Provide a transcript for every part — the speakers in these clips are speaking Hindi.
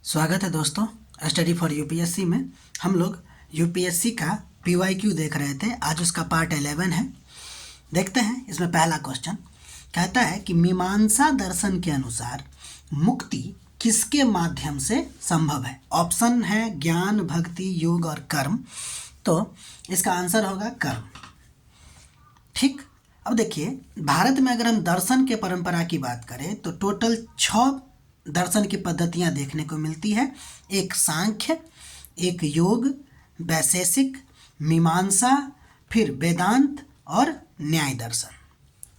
स्वागत है दोस्तों। स्टडी फॉर यूपीएससी में हम लोग यूपीएससी का पीवाईक्यू देख रहे थे। आज उसका पार्ट 11 है। देखते हैं। इसमें पहला क्वेश्चन कहता है कि मीमांसा दर्शन के अनुसार मुक्ति किसके माध्यम से संभव है। ऑप्शन है ज्ञान, भक्ति, योग और कर्म। तो इसका आंसर होगा कर्म। ठीक। अब देखिए, भारत में अगर हम दर्शन के परंपरा की बात करें तो टोटल 6 दर्शन की पद्धतियां देखने को मिलती है। एक सांख्य, एक योग, वैशेषिक, मीमांसा, फिर वेदांत और न्याय दर्शन।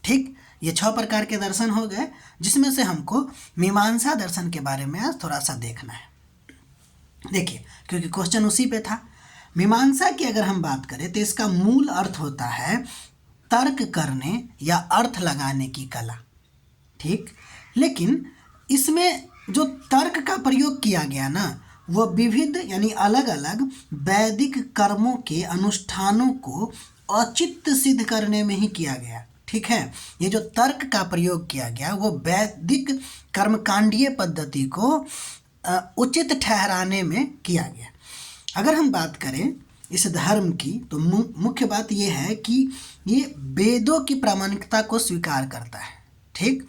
ठीक, ये 6 प्रकार के दर्शन हो गए, जिसमें से हमको मीमांसा दर्शन के बारे में आज थोड़ा सा देखना है। देखिए, क्योंकि क्वेश्चन उसी पे था। मीमांसा की अगर हम बात करें तो इसका मूल अर्थ होता है तर्क करने या अर्थ लगाने की कला। ठीक, लेकिन इसमें जो तर्क का प्रयोग किया गया ना, वो विविध यानी अलग अलग वैदिक कर्मों के अनुष्ठानों को औचित्य सिद्ध करने में ही किया गया। ठीक है, ये जो तर्क का प्रयोग किया गया वो वैदिक कर्मकांडीय पद्धति को उचित ठहराने में किया गया। अगर हम बात करें इस धर्म की तो मुख्य बात यह है कि ये वेदों की प्रामाणिकता को स्वीकार करता है। ठीक,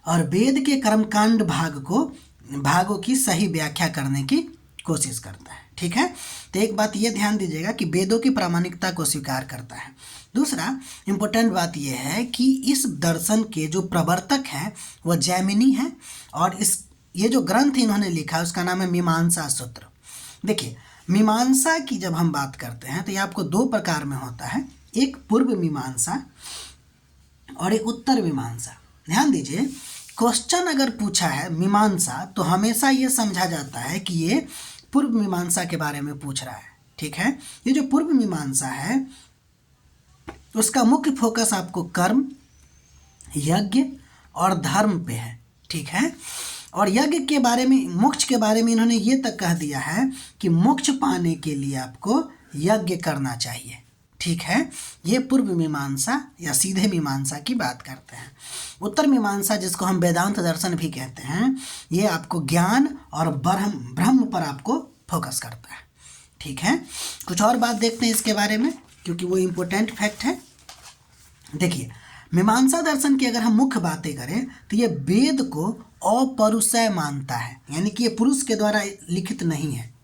और वेद के कर्मकांड भागों की सही व्याख्या करने की कोशिश करता है। ठीक है, तो एक बात ये ध्यान दीजिएगा कि वेदों की प्रामाणिकता को स्वीकार करता है। दूसरा इम्पोर्टेंट बात यह है कि इस दर्शन के जो प्रवर्तक हैं वह जैमिनी हैं, और ये जो ग्रंथ इन्होंने लिखा है उसका नाम है मीमांसा सूत्र। देखिए, मीमांसा की जब हम बात करते हैं तो ये आपको 2 प्रकार में होता है, एक पूर्व मीमांसा और एक उत्तर मीमांसा। ध्यान दीजिए, क्वेश्चन अगर पूछा है मीमांसा तो हमेशा ये समझा जाता है कि ये पूर्व मीमांसा के बारे में पूछ रहा है। ठीक है, ये जो पूर्व मीमांसा है उसका मुख्य फोकस आपको कर्म, यज्ञ और धर्म पे है। ठीक है, और यज्ञ के बारे में, मोक्ष के बारे में इन्होंने ये तक कह दिया है कि मोक्ष पाने के लिए आपको यज्ञ करना चाहिए। ठीक है, ये पूर्व मीमांसा या सीधे मीमांसा की बात करते हैं। उत्तर मीमांसा, जिसको हम वेदांत दर्शन भी कहते हैं, ये आपको ज्ञान और ब्रह्म पर आपको फोकस करता है। ठीक है, कुछ और बात देखते हैं इसके बारे में, क्योंकि वो इम्पोर्टेंट फैक्ट है। देखिए, मीमांसा दर्शन की अगर हम मुख्य बातें करें तो ये वेद को अपरुषय मानता है, यानी कि ये पुरुष के द्वारा लिखित नहीं है।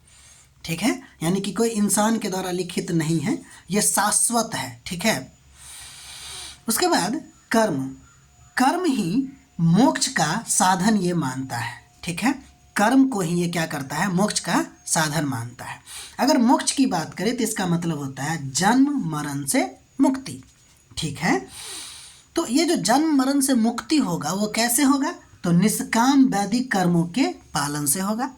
ठीक है, यानी कि कोई इंसान के द्वारा लिखित नहीं है, ये शाश्वत है। ठीक है, उसके बाद कर्म ही मोक्ष का साधन ये मानता है। ठीक है, कर्म को ही ये क्या करता है, मोक्ष का साधन मानता है। अगर मोक्ष की बात करें तो इसका मतलब होता है जन्म मरण से मुक्ति। ठीक है, तो ये जो जन्म मरण से मुक्ति होगा वो कैसे होगा, तो निष्काम वैदिक कर्मों के पालन से होगा।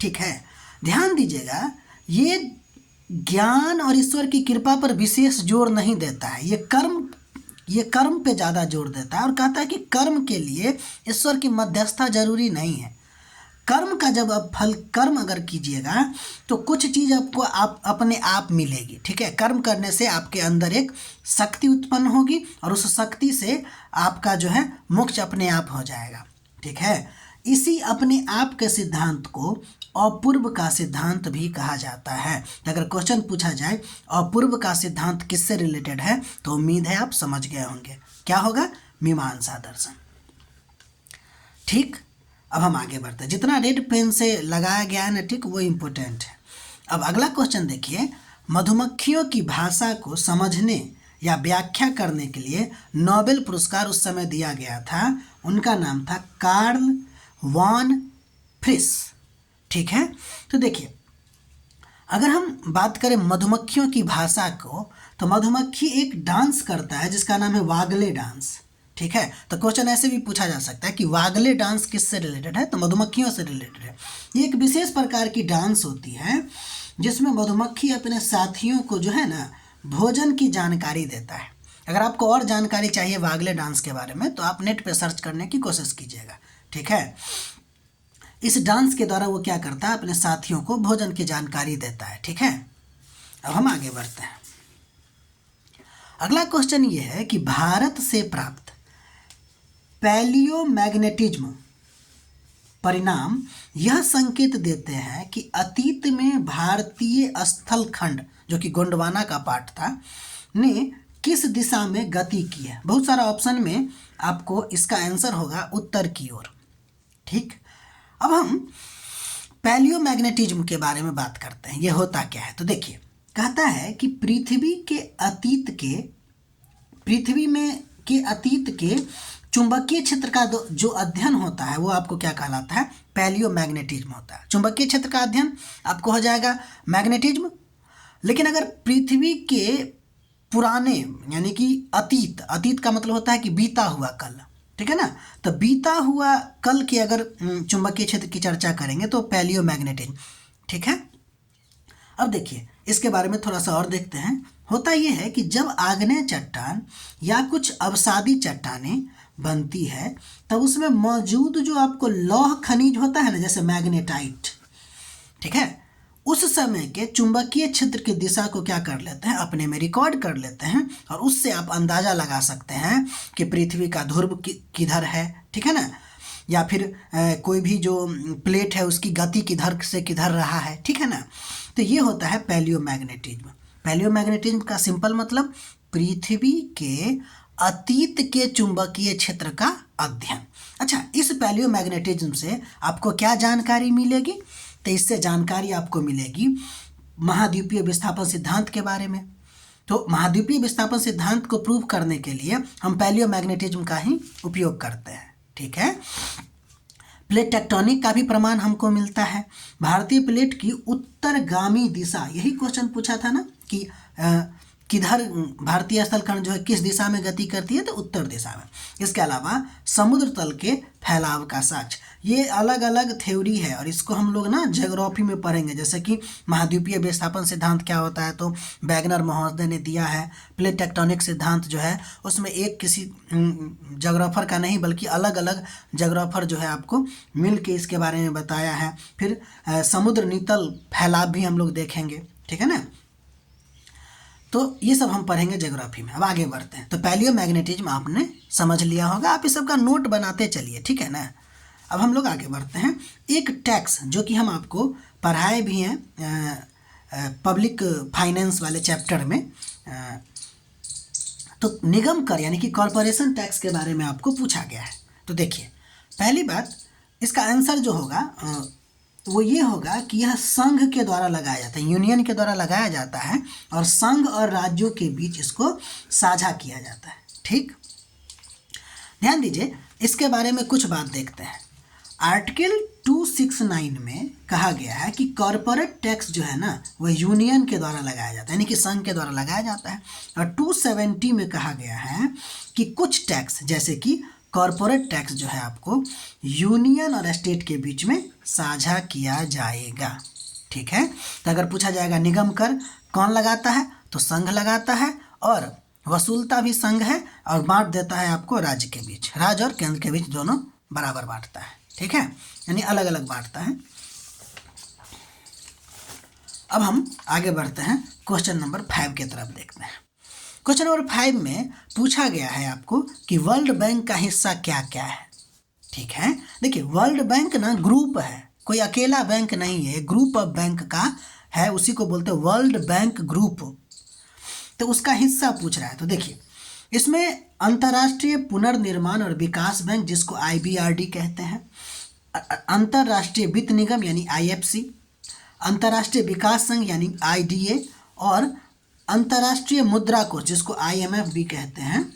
ठीक है, ध्यान दीजिएगा, ये ज्ञान और ईश्वर की कृपा पर विशेष जोर नहीं देता है, ये कर्म पे ज़्यादा जोर देता है और कहता है कि कर्म के लिए ईश्वर की मध्यस्थता जरूरी नहीं है। कर्म का जब आप कर्म अगर कीजिएगा तो कुछ चीज़ आपको अपने आप मिलेगी। ठीक है, कर्म करने से आपके अंदर एक शक्ति उत्पन्न होगी और उस शक्ति से आपका जो है मोक्ष अपने आप हो जाएगा। ठीक है, इसी अपने आप के सिद्धांत को अपूर्व का सिद्धांत भी कहा जाता है। अगर क्वेश्चन पूछा जाए अपूर्व का सिद्धांत किससे रिलेटेड है तो उम्मीद है आप समझ गए होंगे, क्या होगा, मीमांसा दर्शन। ठीक, अब हम आगे बढ़ते हैं। जितना रेड पेन से लगाया गया है ना, ठीक, वो इम्पोर्टेंट है। अब अगला क्वेश्चन देखिए, मधुमक्खियों की भाषा को समझने या व्याख्या करने के लिए नोबेल पुरस्कार उस समय दिया गया था। उनका नाम था कार्ल वॉन फ्रिस। ठीक है, तो देखिए, अगर हम बात करें मधुमक्खियों की भाषा को तो मधुमक्खी एक डांस करता है जिसका नाम है वागले डांस। ठीक है, तो क्वेश्चन ऐसे भी पूछा जा सकता है कि वागले डांस किससे रिलेटेड है, तो मधुमक्खियों से रिलेटेड है। ये एक विशेष प्रकार की डांस होती है जिसमें मधुमक्खी अपने साथियों को जो है ना भोजन की जानकारी देता है। अगर आपको और जानकारी चाहिए वागले डांस के बारे में तो आप नेट पे सर्च करने की कोशिश कीजिएगा। ठीक है, इस डांस के द्वारा वो क्या करता है, अपने साथियों को भोजन की जानकारी देता है। ठीक है, अब हम आगे बढ़ते हैं। अगला क्वेश्चन ये है कि भारत से प्राप्त पैलियोमैग्नेटिज्म परिणाम यह संकेत देते हैं कि अतीत में भारतीय स्थल खंड, जो कि गोंडवाना का पार्ट था, ने किस दिशा में गति की है। बहुत सारा ऑप्शन में आपको इसका आंसर होगा उत्तर की ओर। ठीक, अब हम पैलियोमैग्नेटिज्म के बारे में बात करते हैं। ये होता क्या है, तो देखिए, कहता है कि पृथ्वी के अतीत के चुंबकीय क्षेत्र का जो अध्ययन होता है वो आपको क्या कहलाता है, पैलियोमैग्नेटिज्म होता है। चुंबकीय क्षेत्र का अध्ययन आपको हो जाएगा मैग्नेटिज्म। लेकिन अगर पृथ्वी के पुराने यानी कि अतीत का मतलब होता है कि बीता हुआ कल, ठीक है ना, तो बीता हुआ कल की अगर चुंबकीय क्षेत्र की चर्चा करेंगे तो पैलियोमैग्नेटिज्म। ठीक है, अब देखिए इसके बारे में थोड़ा सा और देखते हैं। होता यह है कि जब आग्नेय चट्टान या कुछ अवसादी चट्टानें बनती है तब उसमें मौजूद जो आपको लौह खनिज होता है ना, जैसे मैग्नेटाइट, ठीक है, उस समय के चुंबकीय क्षेत्र की दिशा को क्या कर लेते हैं, अपने में रिकॉर्ड कर लेते हैं, और उससे आप अंदाज़ा लगा सकते हैं कि पृथ्वी का ध्रुव किधर है, ठीक है ना, या फिर कोई भी जो प्लेट है उसकी गति किधर से किधर रहा है, ठीक है ना। तो ये होता है पैलियोमैग्नेटिज्म। पैलियोमैग्नेटिज्म का सिंपल मतलब पृथ्वी के अतीत के चुंबकीय क्षेत्र का अध्ययन। अच्छा, इस पैलियोमैग्नेटिज्म से आपको क्या जानकारी मिलेगी, तो इससे जानकारी आपको मिलेगी महाद्वीपीय विस्थापन सिद्धांत के बारे में। तो महाद्वीपीय विस्थापन सिद्धांत को प्रूव करने के लिए हम पैलियोमैग्नेटिज्म का ही उपयोग करते हैं। ठीक है, प्लेट टेक्टोनिक का भी प्रमाण हमको मिलता है। भारतीय प्लेट की उत्तरगामी दिशा, यही क्वेश्चन पूछा था ना कि किधर भारतीय स्थलखंड जो है किस दिशा में गति करती है, तो उत्तर दिशा में। इसके अलावा समुद्र तल के फैलाव का साक्ष्य, ये अलग अलग थ्योरी है और इसको हम लोग ना ज्योग्राफी में पढ़ेंगे। जैसे कि महाद्वीपीय विस्थापन सिद्धांत क्या होता है, तो वैगनर महोदय ने दिया है। प्लेट टेक्टोनिक सिद्धांत जो है उसमें एक किसी ज्योग्राफर का नहीं बल्कि अलग अलग ज्योग्राफर जो है आपको मिल के इसके बारे में बताया है। फिर समुद्र नितल फैलाव भी हम लोग देखेंगे, ठीक है ना। तो ये सब हम पढ़ेंगे ज्योग्राफी में। अब आगे बढ़ते हैं। तो पैलियोमैग्नेटिज्म आपने समझ लिया होगा, आप इस सब का नोट बनाते चलिए, ठीक है ना। अब हम लोग आगे बढ़ते हैं। एक टैक्स जो कि हम आपको पढ़ाए भी हैं पब्लिक फाइनेंस वाले चैप्टर में, तो निगम कर यानी कि कॉरपोरेशन टैक्स के बारे में आपको पूछा गया है। तो देखिए, पहली बात, इसका आंसर जो होगा वो ये होगा कि यह संघ के द्वारा लगाया जाता है, यूनियन के द्वारा लगाया जाता है, और संघ और राज्यों के बीच इसको साझा किया जाता है। ठीक, ध्यान दीजिए, इसके बारे में कुछ बात देखते हैं। आर्टिकल 269 में कहा गया है कि कॉरपोरेट टैक्स जो है ना वह यूनियन के द्वारा लगाया जाता है, यानी कि संघ के द्वारा लगाया जाता है। और 270 में कहा गया है कि कुछ टैक्स जैसे कि कॉरपोरेट टैक्स जो है आपको यूनियन और स्टेट के बीच में साझा किया जाएगा। ठीक है, तो अगर पूछा जाएगा निगम कर कौन लगाता है, तो संघ लगाता है, और वसूलता भी संघ है, और बांट देता है आपको राज्य के बीच, राज्य और केंद्र के बीच दोनों बराबर बांटता है। ठीक है, यानी अलग अलग बांटता है। अब हम आगे बढ़ते हैं, क्वेश्चन नंबर 5 की तरफ देखते हैं। क्वेश्चन नंबर 5 में पूछा गया है आपको कि वर्ल्ड बैंक का हिस्सा क्या क्या है। ठीक है, देखिए वर्ल्ड बैंक ना ग्रुप है, कोई अकेला बैंक नहीं है, ग्रुप ऑफ बैंक का है, उसी को बोलते हैं वर्ल्ड बैंक ग्रुप। तो उसका हिस्सा पूछ रहा है। तो देखिए, इसमें अंतर्राष्ट्रीय पुनर्निर्माण और विकास बैंक जिसको IBRD कहते हैं, अंतर्राष्ट्रीय वित्त निगम यानी IFC, अंतर्राष्ट्रीय विकास संघ यानी IDA, और अंतर्राष्ट्रीय मुद्रा कोष जिसको IMF भी कहते हैं।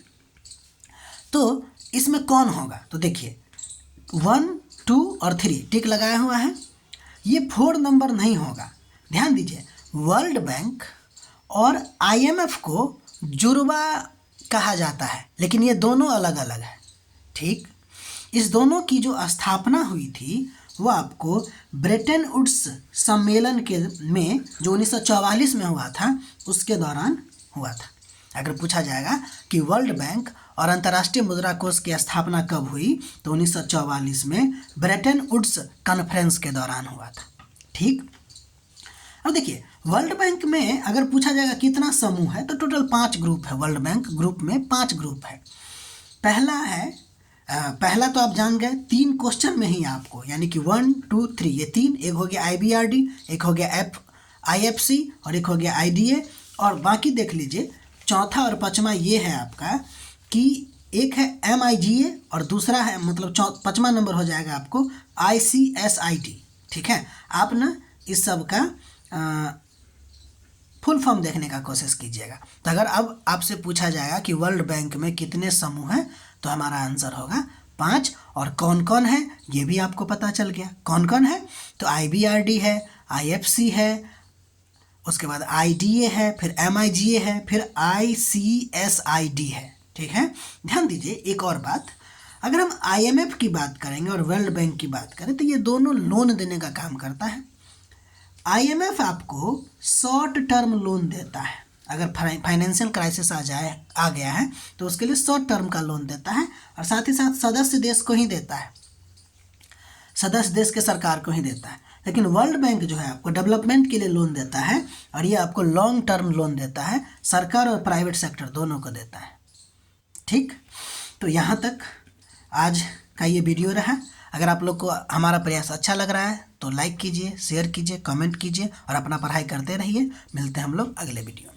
तो इसमें कौन होगा, तो देखिए 1, 2 और 3 टिक लगाया हुआ है, ये 4 नंबर नहीं होगा। ध्यान दीजिए, वर्ल्ड बैंक और IMF को जुड़वा कहा जाता है, लेकिन ये दोनों अलग अलग है। ठीक, इस दोनों की जो स्थापना हुई थी वो आपको ब्रेटन वुड्स सम्मेलन के में जो 1944 में हुआ था उसके दौरान हुआ था। अगर पूछा जाएगा कि वर्ल्ड बैंक और अंतर्राष्ट्रीय मुद्रा कोष की स्थापना कब हुई, तो 1944 में ब्रेटन वुड्स कॉन्फ्रेंस के दौरान हुआ था। ठीक, अब देखिए वर्ल्ड बैंक में अगर पूछा जाएगा कितना समूह है, तो टोटल 5 ग्रुप है। वर्ल्ड बैंक ग्रुप में 5 ग्रुप है। पहला है पहला तो आप जान गए, 3 क्वेश्चन में ही आपको, यानी कि 1 2 3, ये 3, एक हो गया IBRD, एक हो गया IFC और एक हो गया IDA, और बाकी देख लीजिए चौथा और पाँचवा ये है आपका कि एक है MIGA और दूसरा है, मतलब पाँचवा नंबर हो जाएगा आपको ICSID। ठीक है, आप ना इस सब का फुल फॉर्म देखने का कोशिश कीजिएगा। तो अगर अब आपसे पूछा जाएगा कि वर्ल्ड बैंक में कितने समूह हैं, तो हमारा आंसर होगा 5। और कौन कौन है ये भी आपको पता चल गया। कौन कौन है, तो IBRD है, IFC है, उसके बाद IDA है, फिर MIGA है, फिर ICSID है। ठीक है, ध्यान दीजिए एक और बात, अगर हम IMF की बात करेंगे और वर्ल्ड बैंक की बात करें तो ये दोनों लोन देने का काम करता है। IMF आपको शॉर्ट टर्म लोन देता है, अगर फाइनेंशियल क्राइसिस आ गया है तो उसके लिए शॉर्ट टर्म का लोन देता है, और साथ ही साथ सदस्य देश को ही देता है, सदस्य देश के सरकार को ही देता है। लेकिन वर्ल्ड बैंक जो है आपको डेवलपमेंट के लिए लोन देता है, और ये आपको लॉन्ग टर्म लोन देता है, सरकार और प्राइवेट सेक्टर दोनों को देता है। ठीक, तो यहाँ तक आज का ये वीडियो रहा। अगर आप लोग को हमारा प्रयास अच्छा लग रहा है तो लाइक कीजिए, शेयर कीजिए, कमेंट कीजिए और अपना पढ़ाई करते रहिए। मिलते हैं हम लोग अगले वीडियो में।